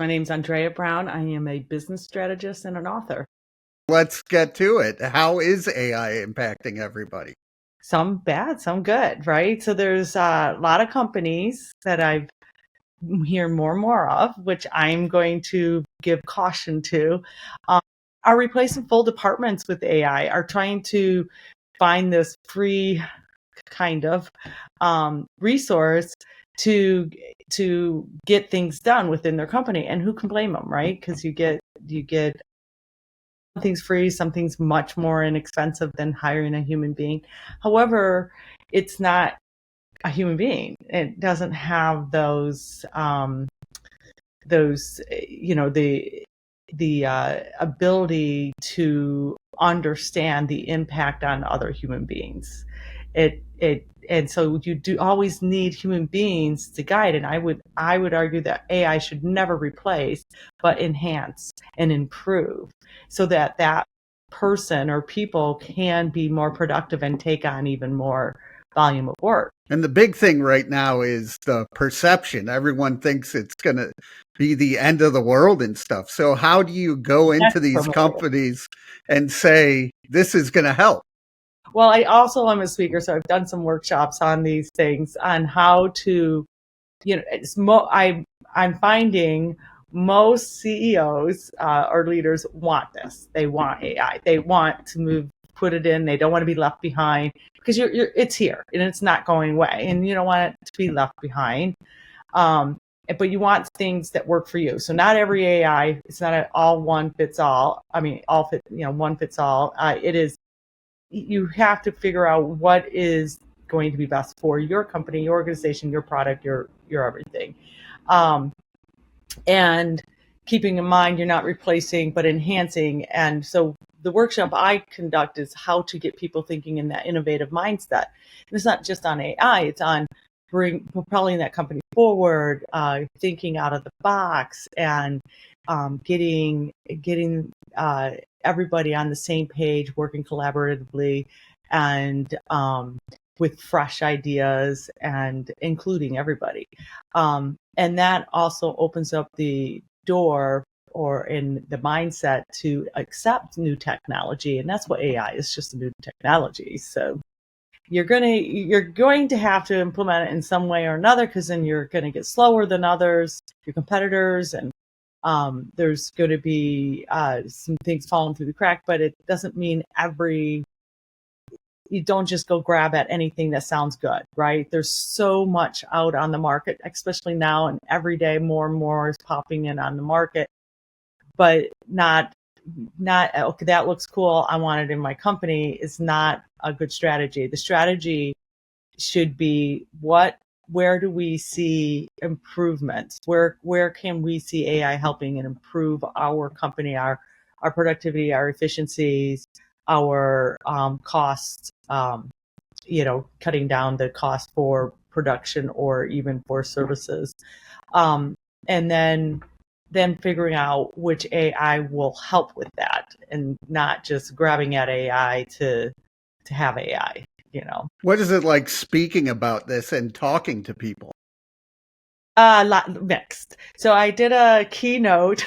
My name's Andrea Brown. I am a business strategist and an author. Let's get to it. How is AI impacting everybody? Some bad, some good, right? So there's a lot of companies that I've hear more and more of, which I'm going to give caution to, are replacing full departments with AI, are trying to find this free kind of resource to get things done within their company. And who can blame them, right? Because you get something's free, something's much more inexpensive than hiring a human being. However, it's not a human being. It doesn't have those the ability to understand the impact on other human beings. And so you do always need human beings to guide. And I would argue that AI should never replace, but enhance and improve, so that that person or people can be more productive and take on even more volume of work. And the big thing right now is the perception. Everyone thinks it's going to be the end of the world and stuff. So how do you go into these companies and say, this is going to help? Well, I also am a speaker, so I've done some workshops on these things, on how to, I'm finding most CEOs or leaders want this. They want AI. They want to put it in. They don't want to be left behind, because it's here and it's not going away, and you don't want it to be left behind. But you want things that work for you. So not every AI, it's not all one fits all. I mean, one fits all. It is. You have to figure out what is going to be best for your company, your organization, your product, your everything. And keeping in mind, you're not replacing, but enhancing. And so the workshop I conduct is how to get people thinking in that innovative mindset. And it's not just on AI, it's on propelling that company forward, thinking out of the box, and getting everybody on the same page, working collaboratively, and with fresh ideas, and including everybody. And that also opens up the door, or in the mindset, to accept new technology. And that's what AI is, just a new technology. So you're going to have to implement it in some way or another, because then you're going to get slower than others, your competitors, and there's going to be some things falling through the crack. But it doesn't mean you don't just go grab at anything that sounds good, right? There's so much out on the market, especially now, and every day more and more is popping in on the market. But not okay, that looks cool, I want it in my company, is not a good strategy. The strategy should be, where do we see improvements? Where can we see AI helping and improve our company, our productivity, our efficiencies, our costs, cutting down the cost for production or even for services. And then figuring out which AI will help with that, and not just grabbing at AI to have AI. What is it like speaking about this and talking to people? Mixed. So I did a keynote.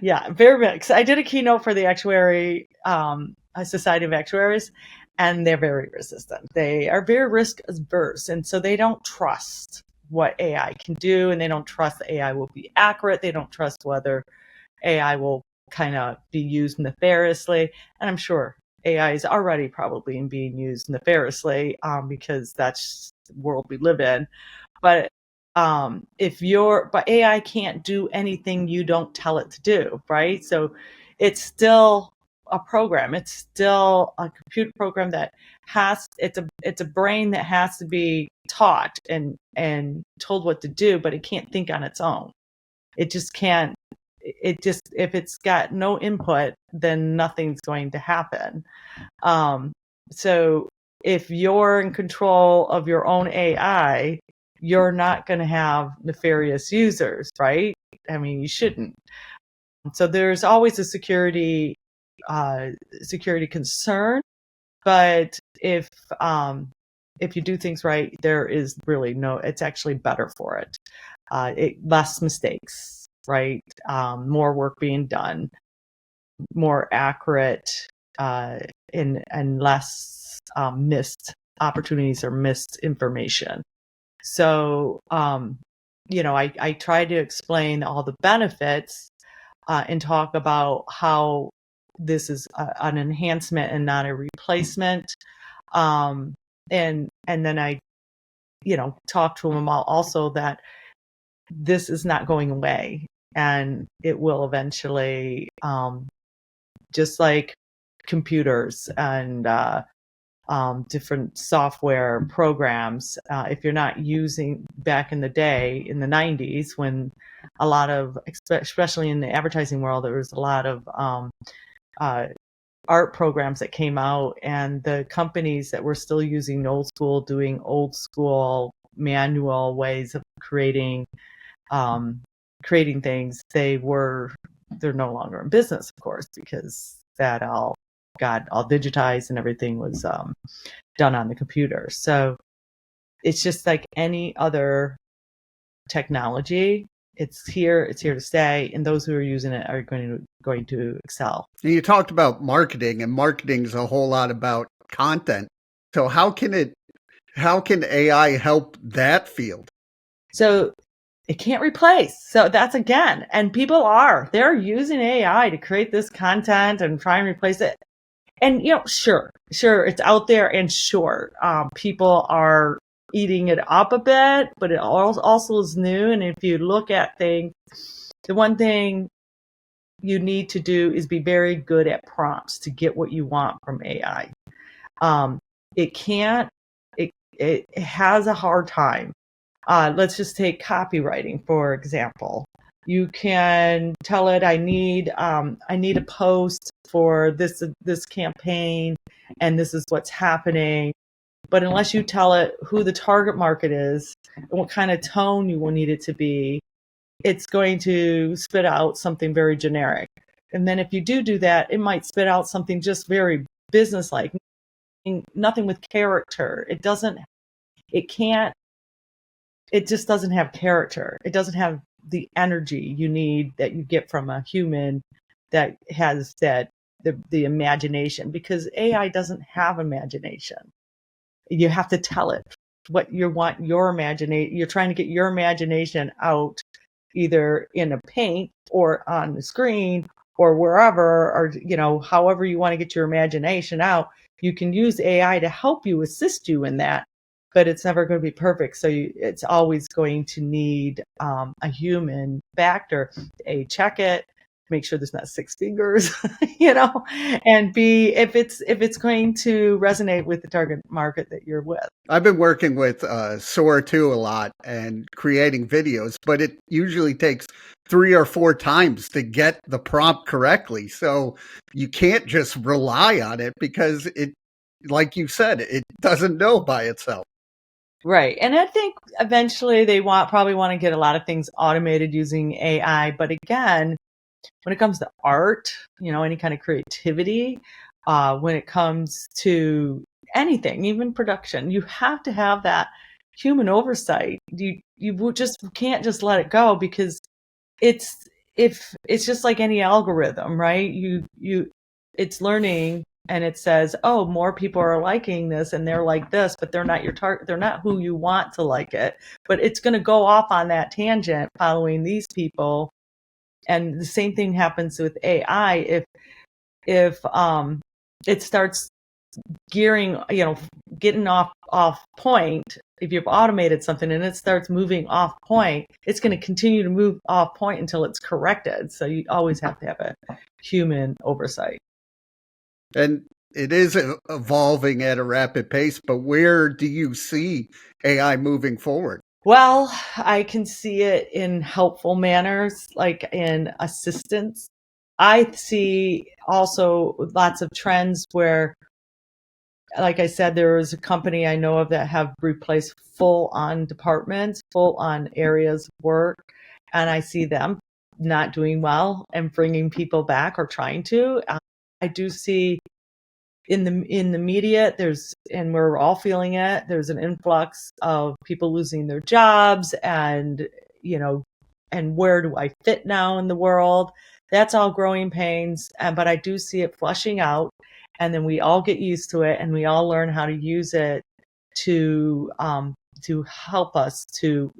Yeah, very mixed. I did a keynote for the actuary, Society of Actuaries, and they're very resistant. They are very risk averse, and so they don't trust what AI can do, and they don't trust that AI will be accurate. They don't trust whether AI will kind of be used nefariously. And I'm sure AI is already probably being used nefariously, because that's the world we live in. But but AI can't do anything you don't tell it to do, right? So it's still a program. It's still a computer program that it's a brain that has to be taught and told what to do, but it can't think on its own. It just can't. If it's got no input, then nothing's going to happen. So if you're in control of your own AI, you're not going to have nefarious users, right? I mean, you shouldn't. So there's always a security concern, but if you do things right, there is really it's actually better for it. Less mistakes. right? More work being done, more accurate, and less missed opportunities or missed information. So, I try to explain all the benefits and talk about how this is an enhancement and not a replacement. And then I, talk to them about also that this is not going away, and it will eventually, just like computers and different software programs. If you're not using, back in the day, in the 90s, when a lot of, especially in the advertising world, there was a lot of uh, art programs that came out, and the companies that were still using doing old school manual ways of creating things, they're no longer in business, of course, because that all got all digitized and everything was done on the computer. So it's just like any other technology. It's here to stay, and those who are using it are going to excel. You talked about marketing, and marketing is a whole lot about content. So how can AI help that field? So it can't replace. So that's, again, and they're using AI to create this content and try and replace it. And, sure, it's out there, and sure, people are eating it up a bit, but it also is new. And if you look at things, the one thing you need to do is be very good at prompts to get what you want from AI. It can't, it has a hard time. Let's just take copywriting, for example. You can tell it, I need a post for this campaign, and this is what's happening. But unless you tell it who the target market is and what kind of tone you will need it to be, it's going to spit out something very generic. And then if you do that, it might spit out something just very businesslike, nothing with character. It just doesn't have character. It doesn't have the energy you need that you get from a human that has the imagination, because AI doesn't have imagination. You have to tell it what you want your imagination. You're trying to get your imagination out, either in a paint or on the screen or wherever, or however you want to get your imagination out. You can use AI to help you, assist you in that, but it's never going to be perfect. So it's always going to need a human factor. A, check it, make sure there's not six fingers, and B, if it's going to resonate with the target market that you're with. I've been working with Soar 2 a lot and creating videos, but it usually takes 3 or 4 times to get the prompt correctly. So you can't just rely on it, because it, like you said, it doesn't know by itself. Right. And I think eventually they probably want to get a lot of things automated using AI. But again, when it comes to art, any kind of creativity, when it comes to anything, even production, you have to have that human oversight. You just can't just let it go, because it's just like any algorithm, right? It's learning, and it says, oh, more people are liking this and they're like this, but they're not your target. They're not who you want to like it, but it's going to go off on that tangent following these people. And the same thing happens with AI. If it starts gearing, getting off point, if you've automated something and it starts moving off point, it's going to continue to move off point until it's corrected. So you always have to have a human oversight. And it is evolving at a rapid pace, but where do you see AI moving forward? Well, I can see it in helpful manners, like in assistance. I see also lots of trends where, like I said, there is a company I know of that have replaced full-on departments, full-on areas of work, and I see them not doing well and bringing people back, or trying to. I do see in the media, and we're all feeling it, there's an influx of people losing their jobs, and and where do I fit now in the world? That's all growing pains, but I do see it flushing out, and then we all get used to it, and we all learn how to use it to help us to,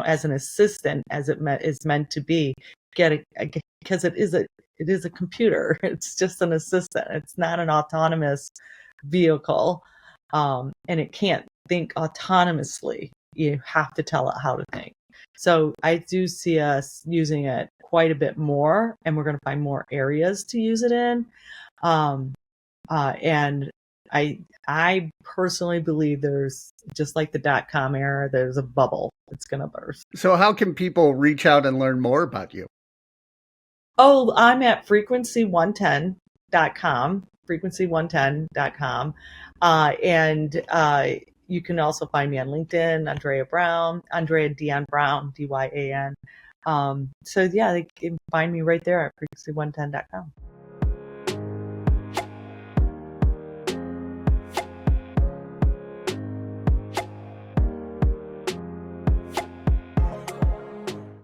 as an assistant, as it is meant to be, because it is a computer. It's just an assistant. It's not an autonomous vehicle, and it can't think autonomously. You have to tell it how to think. So I do see us using it quite a bit more, and we're going to find more areas to use it in. And I personally believe there's, just like the .com era, there's a bubble that's going to burst. So how can people reach out and learn more about you? Oh, I'm at frequency110.com, frequency110.com. And you can also find me on LinkedIn, Andrea Dyan Brown, Dyan. So yeah, they can find me right there at frequency110.com.